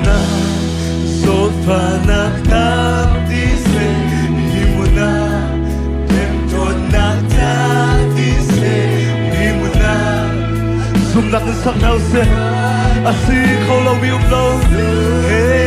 na Sofana tatise Himuna Temton na tatise Himuna Sum nak sak nau se Asi khâu lâu miêu lâu Hey